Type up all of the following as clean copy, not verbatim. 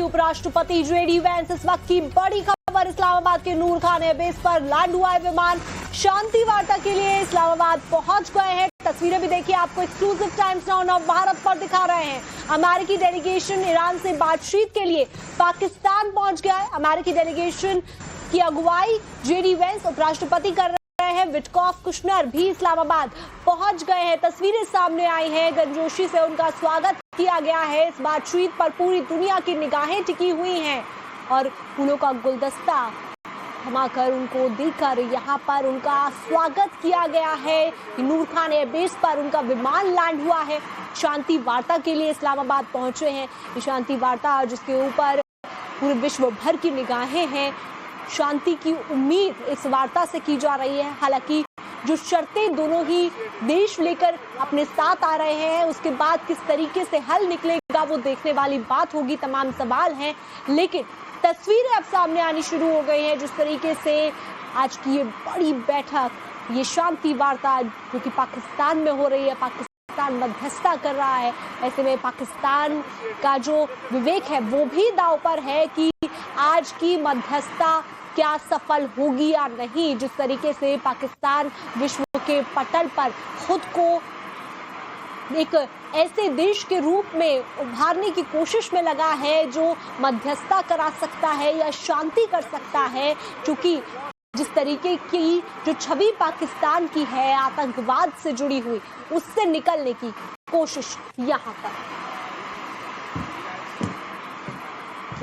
उपराष्ट्रपति JD Vance. इस वक्त की बड़ी खबर, इस्लामाबाद के नूर खान एयरबेस पर लैंड हुआ है विमान। शांति वार्ता के लिए इस्लामाबाद पहुंच गए हैं। तस्वीरें भी देखिए, आपको एक्सक्लूसिव टाइम्स नाउ नव भारत पर दिखा रहे हैं। अमेरिकी डेलीगेशन ईरान से बातचीत के लिए पाकिस्तान पहुंच गया है। अमेरिकी डेलीगेशन की अगुवाई जेडी वैंस उपराष्ट्रपति कर रहे हैं। विटकॉफ कुशनर भी इस्लामाबाद पहुंच गए हैं। तस्वीरें सामने आई हैं, गर्मजोशी से उनका स्वागत किया गया है। इस बातचीत पर पूरी दुनिया की निगाहें टिकी हुई हैं और फूलों का गुलदस्ता थमाकर उनको देकर यहाँ पर उनका स्वागत किया गया है। नूर खान एयरबेस पर उनका विमान लैंड हुआ है। शांति वार्ता के लिए इस्लामाबाद पहुंचे हैं। ये शांति वार्ता जिसके ऊपर पूरे विश्व भर की निगाहें हैं। शांति की उम्मीद इस वार्ता से की जा रही है। हालांकि जो शर्तें दोनों ही देश लेकर अपने साथ आ रहे हैं, उसके बाद किस तरीके से हल निकलेगा वो देखने वाली बात होगी। तमाम सवाल हैं, लेकिन तस्वीरें अब सामने आनी शुरू हो गई हैं। जिस तरीके से आज की ये बड़ी बैठक, ये शांति वार्ता जो कि पाकिस्तान में हो रही है, पाकिस्तान मध्यस्थता कर रहा है, ऐसे में पाकिस्तान का जो विवेक है वो भी दांव पर है कि आज की मध्यस्थता क्या सफल होगी या नहीं। जिस तरीके से पाकिस्तान विश्व के पटल पर खुद को एक ऐसे देश के रूप में उभारने की कोशिश में लगा है जो मध्यस्थता करा सकता है या शांति कर सकता है, क्योंकि जिस तरीके की जो छवि पाकिस्तान की है आतंकवाद से जुड़ी हुई, उससे निकलने की कोशिश यहाँ पर।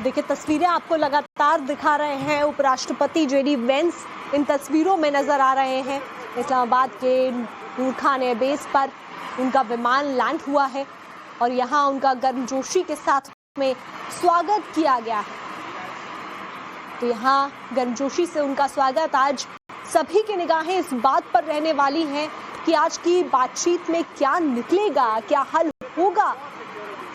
देखिए, तस्वीरें आपको लगातार दिखा रहे हैं। उपराष्ट्रपति जेडी वैंस इन तस्वीरों में नजर आ रहे हैं। इस्लामाबाद के नूर खान एयरबेस पर उनका विमान लैंड हुआ है और यहाँ उनका गर्मजोशी के साथ में स्वागत किया गया है। तो यहाँ गर्मजोशी से उनका स्वागत, आज सभी की निगाहें इस बात पर रहने वाली हैं कि आज की बातचीत में क्या निकलेगा, क्या हल होगा।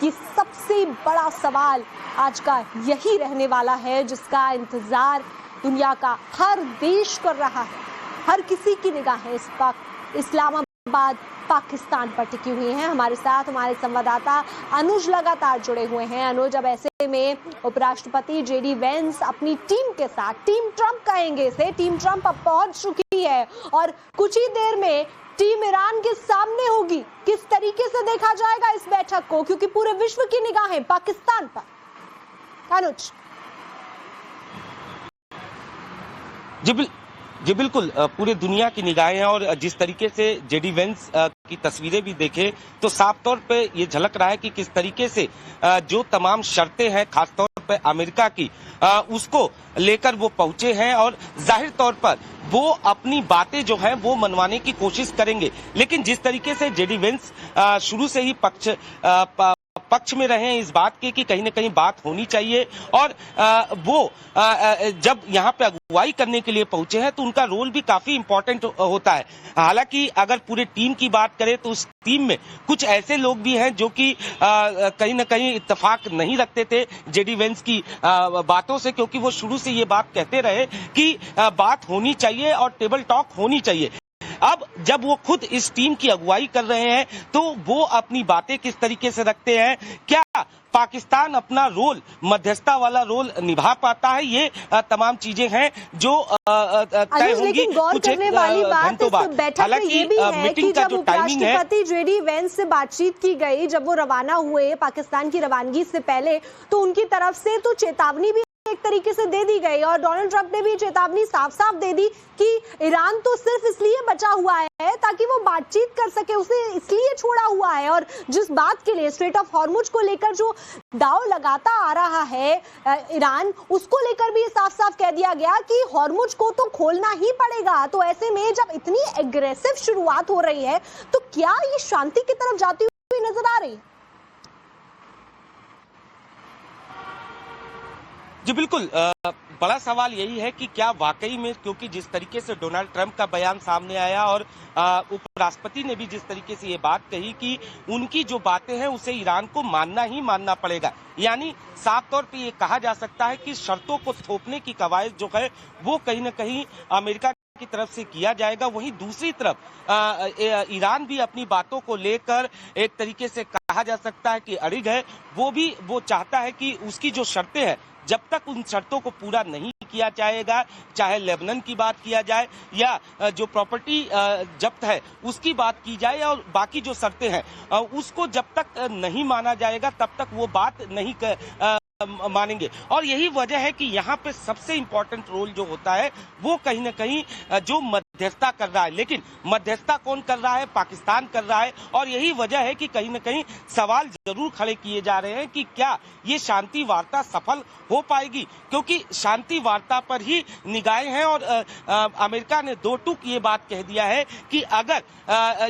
ये सबसे बड़ा सवाल आज का यही रहने वाला है, जिसका इंतजार दुनिया का हर देश कर रहा है। हर किसी की निगाहें इस वक्त इस्लामाबाद पाकिस्तान पर टिकी हुई हैं। हमारे साथ हमारे संवाददाता अनुज लगातार जुड़े हुए हैं। अनुज, अब ऐसे में उपराष्ट्रपति जेडी वैंस अपनी टीम के साथ, टीम ट्रंप कहेंगे इसे, टीम ट्रंप अब पहुंच चुकी है और कुछ ही देर में टीम ईरान के सामने होगी। किस तरीके से देखा जाएगा इस बैठक को, क्योंकि पूरे विश्व की निगाहें पाकिस्तान पर। अनुज जी बिल्कुल, पूरे दुनिया की निगाहें हैं और जिस तरीके से जेडी वैंस की तस्वीरें भी देखें तो साफ तौर पे ये झलक रहा है कि किस तरीके से जो तमाम शर्तें हैं खासतौर पे अमेरिका की, उसको लेकर वो पहुंचे हैं और जाहिर तौर पर वो अपनी बातें जो हैं वो मनवाने की कोशिश करेंगे। लेकिन जिस तरीके से जेडी वैंस शुरू से ही पक्ष में रहे हैं इस बात के कि कहीं न कहीं बात होनी चाहिए और वो जब यहाँ पे अगुवाई करने के लिए पहुंचे हैं तो उनका रोल भी काफी इंपॉर्टेंट होता है। हालांकि अगर पूरे टीम की बात करें तो उस टीम में कुछ ऐसे लोग भी हैं जो कि कहीं न कहीं इत्तेफाक नहीं रखते थे जेडी वैंस की बातों से, क्योंकि वो शुरू से ये बात कहते रहे कि बात होनी चाहिए और टेबल टॉक होनी चाहिए। अब जब वो खुद इस टीम की अगुवाई कर रहे हैं तो वो अपनी बातें किस तरीके से रखते हैं, क्या पाकिस्तान अपना रोल, मध्यस्थता वाला रोल निभा पाता है, ये तमाम चीजें हैं जो तय होंगी कुछ घंटों बाद। हालांकि मीटिंग का जो टाइमिंग है, उपराष्ट्रपति जेडी वैंस से बातचीत की गई, जब वो रवाना हुए पाकिस्तान की रवानगी से पहले, तो उनकी तरफ से तो चेतावनी भी एक तरीके से दे दी गई और डोनाल्ड ट्रंप ने भी चेतावनी साफ साफ दे दी कि ईरान तो सिर्फ इसलिए बचा हुआ है ताकि वो बातचीत कर सके, उसे इसलिए छोड़ा हुआ है। और जिस बात के लिए स्ट्रेट ऑफ हॉर्मुज को लेकर जो दाव लगाता आ रहा है ईरान, उसको लेकर भी साफ साफ कह दिया गया कि हॉर्मुज को तो खोलना ही पड़ेगा। तो ऐसे में जब इतनी एग्रेसिव शुरुआत हो रही है तो क्या ये शांति की तरफ जाती हुई नजर आ रही है? जी बिल्कुल, बड़ा सवाल यही है कि क्या वाकई में, क्योंकि जिस तरीके से डोनाल्ड ट्रंप का बयान सामने आया और उपराष्ट्रपति ने भी जिस तरीके से ये बात कही कि उनकी जो बातें हैं उसे ईरान को मानना ही मानना पड़ेगा, यानी साफ तौर पे ये कहा जा सकता है कि शर्तों को थोपने की कवायद जो है वो कहीं न कहीं अमेरिका की तरफ से किया जाएगा, वहीं दूसरी तरफ ईरान भी अपनी बातों को लेकर एक तरीके से कहा जा सकता है कि अड़िग है। वो चाहता है कि उसकी जो शर्तें हैं, जब तक उन शर्तों को पूरा नहीं किया जाएगा, चाहे लेबनान की बात किया जाए या जो प्रॉपर्टी जब्त है उसकी बात की जाए, और बाकी जो शर्तें हैं उसको जब तक नहीं माना जाएगा तब तक वो बात नहीं मानेंगे। और यही वजह है कि यहाँ पे सबसे इम्पोर्टेंट रोल जो होता है वो कहीं ना कहीं जो मध्यस्थता कर रहा है, लेकिन मध्यस्थता कौन कर रहा है? पाकिस्तान कर रहा है। और यही वजह है कि कहीं ना कहीं सवाल जरूर खड़े किए जा रहे हैं कि क्या ये शांति वार्ता सफल हो पाएगी, क्योंकि शांति वार्ता पर ही निगाहें हैं। और अमेरिका ने दो टूक ये बात कह दिया है कि अगर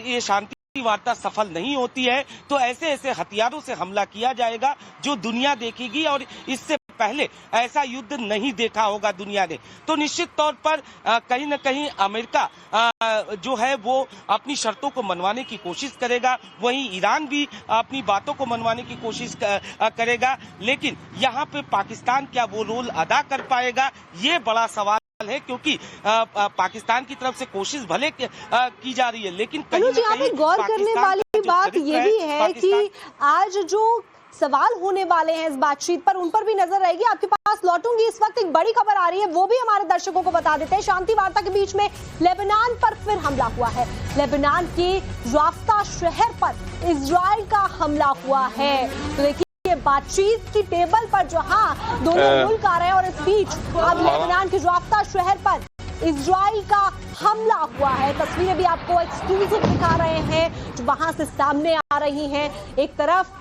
ये शांति वार्ता सफल नहीं होती है तो ऐसे हथियारों से हमला किया जाएगा जो दुनिया देखेगी, और इससे पहले ऐसा युद्ध नहीं देखा होगा दुनिया ने। तो निश्चित तौर पर कहीं न कहीं अमेरिका जो है वो अपनी शर्तों को मनवाने की कोशिश करेगा, वहीं ईरान भी अपनी बातों को मनवाने की कोशिश करेगा। लेकिन यहाँ पे पाकिस्तान क्या वो रोल अदा कर पाएगा, ये बड़ा सवाल है, क्योंकि पाकिस्तान की तरफ से कोशिश भले की जा रही है, लेकिन अनुज, यहाँ पे गौर करने वाली बात ये भी है कि आज जो सवाल होने वाले हैं इस बातचीत पर, उन पर भी नजर रहेगी। आपके पास लौटूंगी। इस वक्त एक बड़ी खबर आ रही है, वो भी हमारे दर्शकों को बता देते हैं। शांति वार्ता के बीच में लेबनान पर फिर हमला हुआ है। लेबनान के राफ्ता शहर पर इजराइल का हमला हुआ है। तो देखिए, बातचीत की टेबल पर जहां दोनों मुल्क आ रहे हैं और इस बीच अब लेबनान के राफ्ता शहर पर इजराइल का हमला हुआ है। तस्वीरें भी आपको एक्सक्लूसिव दिखा रहे हैं जो वहां से सामने आ रही हैं। एक तरफ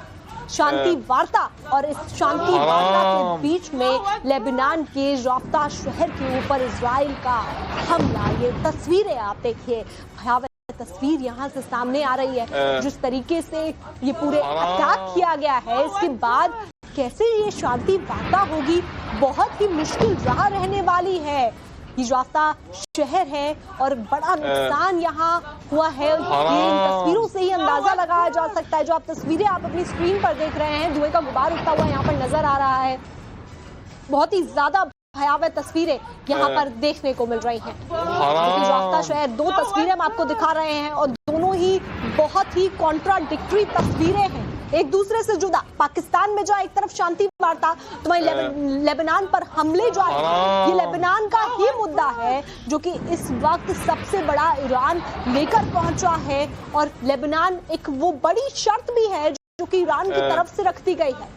शांति वार्ता और इस शांति वार्ता के बीच में लेबनान के राफ्ता शहर के ऊपर इजराइल का हमला। ये तस्वीरें आप देखिए, भयावह तस्वीर यहाँ से सामने आ रही है। जिस तरीके से ये पूरे अटैक किया गया है, इसके बाद कैसे ये शांति वार्ता होगी, बहुत ही मुश्किल राह रहने वाली है। ये राफ्ता शहर है और बड़ा नुकसान यहाँ हुआ है। इन तस्वीरों से ही अंदाजा लगाया जा सकता है। जो आप तस्वीरें आप अपनी स्क्रीन पर देख रहे हैं, धुएं का गुबार उठता हुआ यहाँ पर नजर आ रहा है। बहुत ही ज्यादा भयावह तस्वीरें यहाँ पर देखने को मिल रही हैं। राफ्ता शहर, दो तस्वीरें हम आपको दिखा रहे हैं और दोनों ही बहुत ही कॉन्ट्राडिक्टरी तस्वीरें हैं, एक दूसरे से जुदा। पाकिस्तान में जो एक तरफ शांति वार्ता, तो वहीं लेबनान पर हमले जो है, ये लेबनान का ही मुद्दा है जो कि इस वक्त सबसे बड़ा ईरान लेकर पहुंचा है। और लेबनान एक वो बड़ी शर्त भी है जो कि ईरान की तरफ से रख दी गई है।